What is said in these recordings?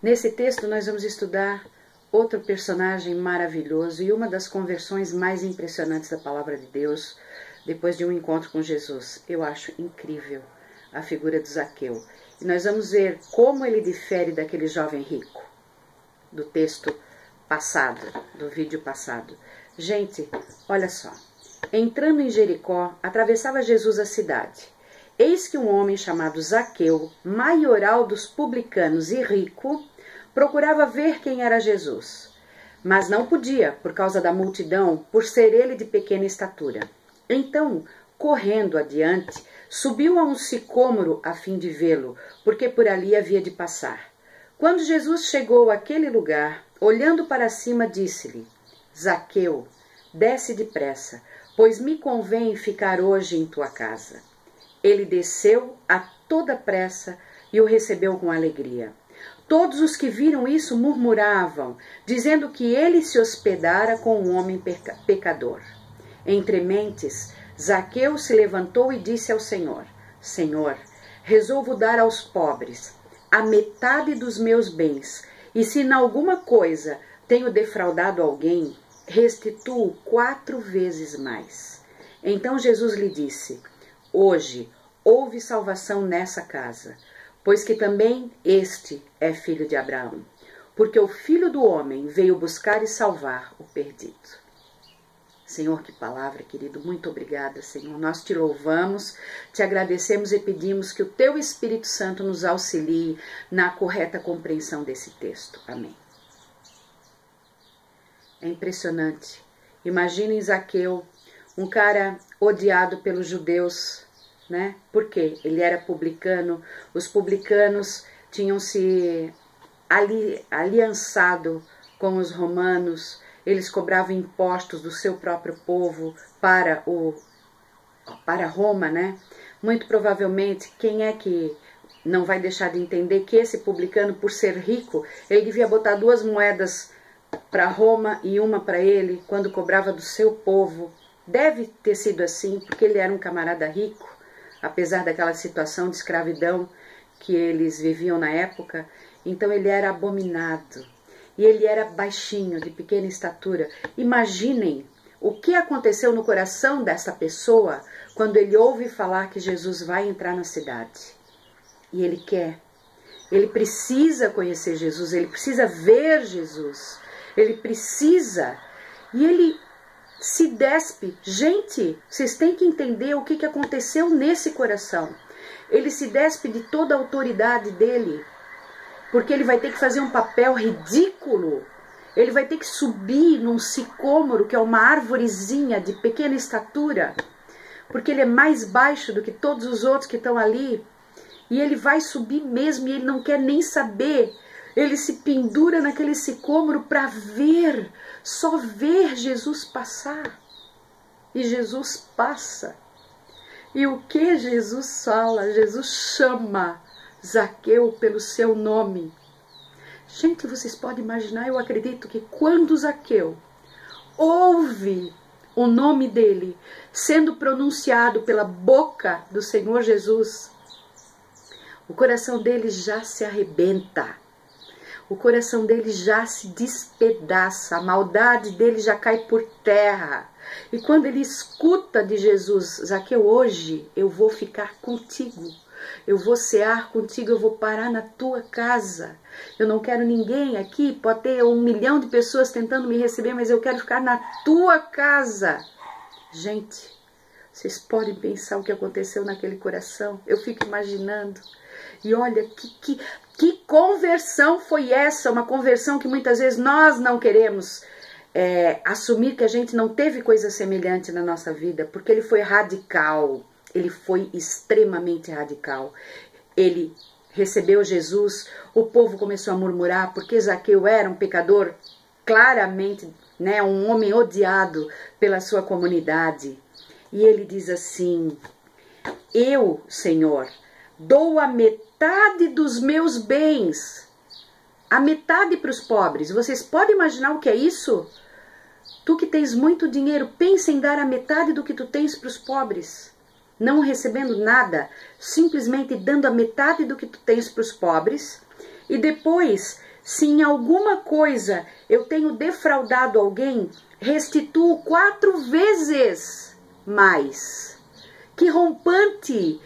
Nesse texto nós vamos estudar outro personagem maravilhoso e uma das conversões mais impressionantes da palavra de Deus depois de um encontro com Jesus. Eu acho incrível a figura de Zaqueu. E nós vamos ver como ele difere daquele jovem rico, do texto passado, do vídeo passado. Gente, olha só. Entrando em Jericó, atravessava Jesus a cidade. Eis que um homem chamado Zaqueu, maioral dos publicanos e rico, procurava ver quem era Jesus. Mas não podia, por causa da multidão, por ser ele de pequena estatura. Então, correndo adiante, subiu a um sicômoro a fim de vê-lo, porque por ali havia de passar. Quando Jesus chegou àquele lugar, olhando para cima, disse-lhe: Zaqueu, desce depressa, pois me convém ficar hoje em tua casa. Ele desceu a toda pressa e o recebeu com alegria. Todos os que viram isso murmuravam, dizendo que ele se hospedara com um homem pecador. Entre mentes, Zaqueu se levantou e disse ao Senhor: Senhor, resolvo dar aos pobres a metade dos meus bens, e se em alguma coisa tenho defraudado alguém, restituo 4 vezes mais. Então Jesus lhe disse: Hoje houve salvação nessa casa, pois que também este é filho de Abraão, porque o Filho do Homem veio buscar e salvar o perdido. Senhor, que palavra, querido, muito obrigada, Senhor. Nós te louvamos, te agradecemos e pedimos que o teu Espírito Santo nos auxilie na correta compreensão desse texto. Amém. É impressionante. Imaginem Zaqueu, um cara odiado pelos judeus, né? Por quê? Ele era publicano, os publicanos tinham se aliançado com os romanos, eles cobravam impostos do seu próprio povo para Roma, né? Muito provavelmente, quem é que não vai deixar de entender que esse publicano, por ser rico, ele devia botar 2 moedas para Roma e uma para ele, quando cobrava do seu povo. Deve ter sido assim, porque ele era um camarada rico, apesar daquela situação de escravidão que eles viviam na época. Então ele era abominado. E ele era baixinho, de pequena estatura. Imaginem o que aconteceu no coração dessa pessoa quando ele ouve falar que Jesus vai entrar na cidade. E ele quer. Ele precisa conhecer Jesus, ele precisa ver Jesus. Ele precisa. E ele se despe. Gente, vocês têm que entender o que aconteceu nesse coração. Ele se despe de toda a autoridade dele, porque ele vai ter que fazer um papel ridículo. Ele vai ter que subir num sicômoro, que é uma árvorezinha de pequena estatura, porque ele é mais baixo do que todos os outros que estão ali. E ele vai subir mesmo, e ele não quer nem saber. Ele se pendura naquele sicômoro para ver, só ver Jesus passar. E Jesus passa. E o que Jesus fala? Jesus chama Zaqueu pelo seu nome. Gente, vocês podem imaginar, eu acredito que quando Zaqueu ouve o nome dele sendo pronunciado pela boca do Senhor Jesus, o coração dele já se arrebenta. O coração dele já se despedaça, a maldade dele já cai por terra. E quando ele escuta de Jesus: Zaqueu, hoje eu vou ficar contigo, eu vou cear contigo, eu vou parar na tua casa. Eu não quero ninguém aqui, pode ter 1 milhão de pessoas tentando me receber, mas eu quero ficar na tua casa. Gente, vocês podem pensar o que aconteceu naquele coração? Eu fico imaginando. E olha, que conversão foi essa? Uma conversão que muitas vezes nós não queremos assumir, que a gente não teve coisa semelhante na nossa vida, porque ele foi radical, ele foi extremamente radical. Ele recebeu Jesus, o povo começou a murmurar, porque Zaqueu era um pecador, claramente, né, um homem odiado pela sua comunidade. E ele diz assim: eu, Senhor, dou a metade dos meus bens, a metade para os pobres. Vocês podem imaginar o que é isso? Tu que tens muito dinheiro, pensa em dar a metade do que tu tens para os pobres. Não recebendo nada, simplesmente dando a metade do que tu tens para os pobres. E depois, se em alguma coisa eu tenho defraudado alguém, restituo 4 vezes mais. Que rompante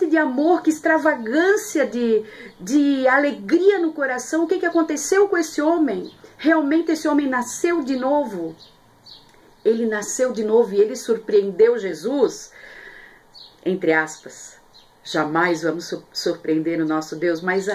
de amor, que extravagância de alegria no coração. O que aconteceu com esse homem? Realmente esse homem nasceu de novo. Ele nasceu de novo e ele surpreendeu Jesus, entre aspas. Jamais vamos surpreender o nosso Deus, mas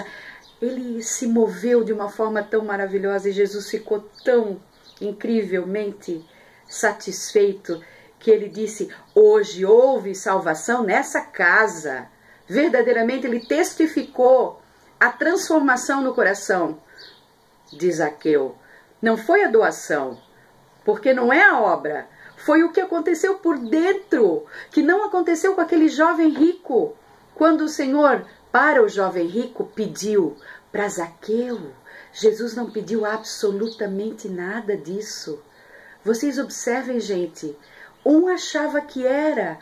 ele se moveu de uma forma tão maravilhosa e Jesus ficou tão incrivelmente satisfeito que ele disse: hoje houve salvação nessa casa. Verdadeiramente ele testificou a transformação no coração de Zaqueu. Não foi a doação, porque não é a obra, foi o que aconteceu por dentro, que não aconteceu com aquele jovem rico. Quando o Senhor, para o jovem rico, pediu para Zaqueu, Jesus não pediu absolutamente nada disso. Vocês observem, gente, um achava que era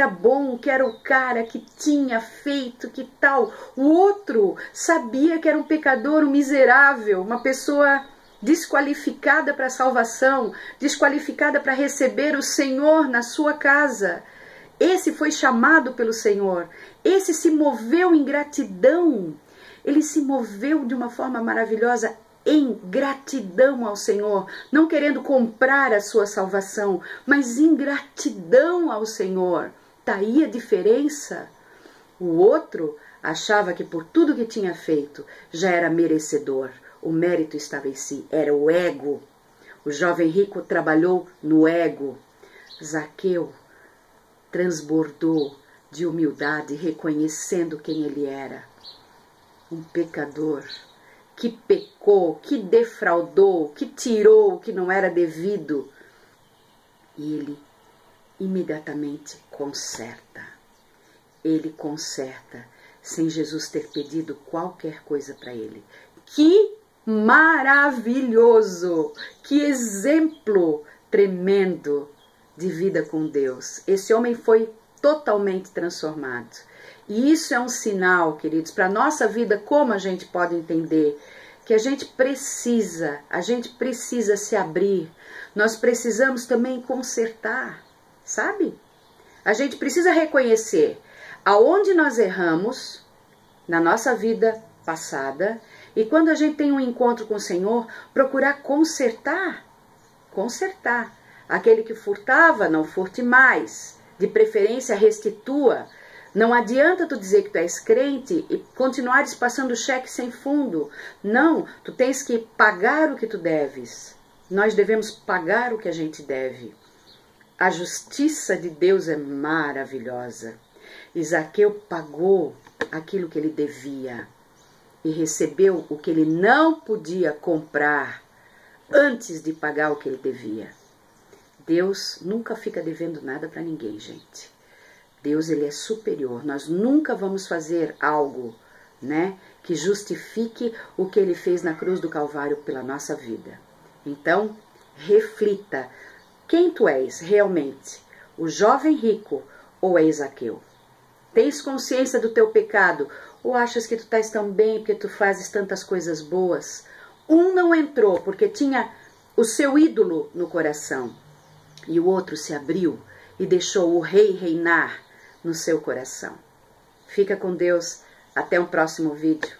bom, que era o cara que tinha feito, que tal. O outro sabia que era um pecador, um miserável, uma pessoa desqualificada para a salvação, desqualificada para receber o Senhor na sua casa. Esse foi chamado pelo Senhor, esse se moveu em gratidão, ele se moveu de uma forma maravilhosa em gratidão ao Senhor, não querendo comprar a sua salvação, mas em gratidão ao Senhor. Tá aí a diferença. O outro achava que por tudo que tinha feito já era merecedor. O mérito estava em si, era o ego. O jovem rico trabalhou no ego. Zaqueu transbordou de humildade, reconhecendo quem ele era. Um pecador que pecou, que defraudou, que tirou o que não era devido. E ele imediatamente conserta. Ele conserta, sem Jesus ter pedido qualquer coisa para ele. Que maravilhoso! Que exemplo tremendo de vida com Deus. Esse homem foi totalmente transformado. E isso é um sinal, queridos, para a nossa vida, como a gente pode entender que a gente precisa se abrir. Nós precisamos também consertar, sabe? A gente precisa reconhecer aonde nós erramos na nossa vida passada e quando a gente tem um encontro com o Senhor, procurar consertar. Aquele que furtava, não furte mais. De preferência, restitua. Não adianta tu dizer que tu és crente e continuares passando cheque sem fundo. Não, tu tens que pagar o que tu deves. Nós devemos pagar o que a gente deve. A justiça de Deus é maravilhosa. Zaqueu pagou aquilo que ele devia e recebeu o que ele não podia comprar antes de pagar o que ele devia. Deus nunca fica devendo nada para ninguém, gente. Deus, ele é superior. Nós nunca vamos fazer algo, né, que justifique o que ele fez na cruz do Calvário pela nossa vida. Então, reflita. Quem tu és realmente? O jovem rico ou é Zaqueu? Tens consciência do teu pecado? Ou achas que tu estás tão bem porque tu fazes tantas coisas boas? Um não entrou porque tinha o seu ídolo no coração. E o outro se abriu e deixou o rei reinar no seu coração. Fica com Deus. Até um próximo vídeo.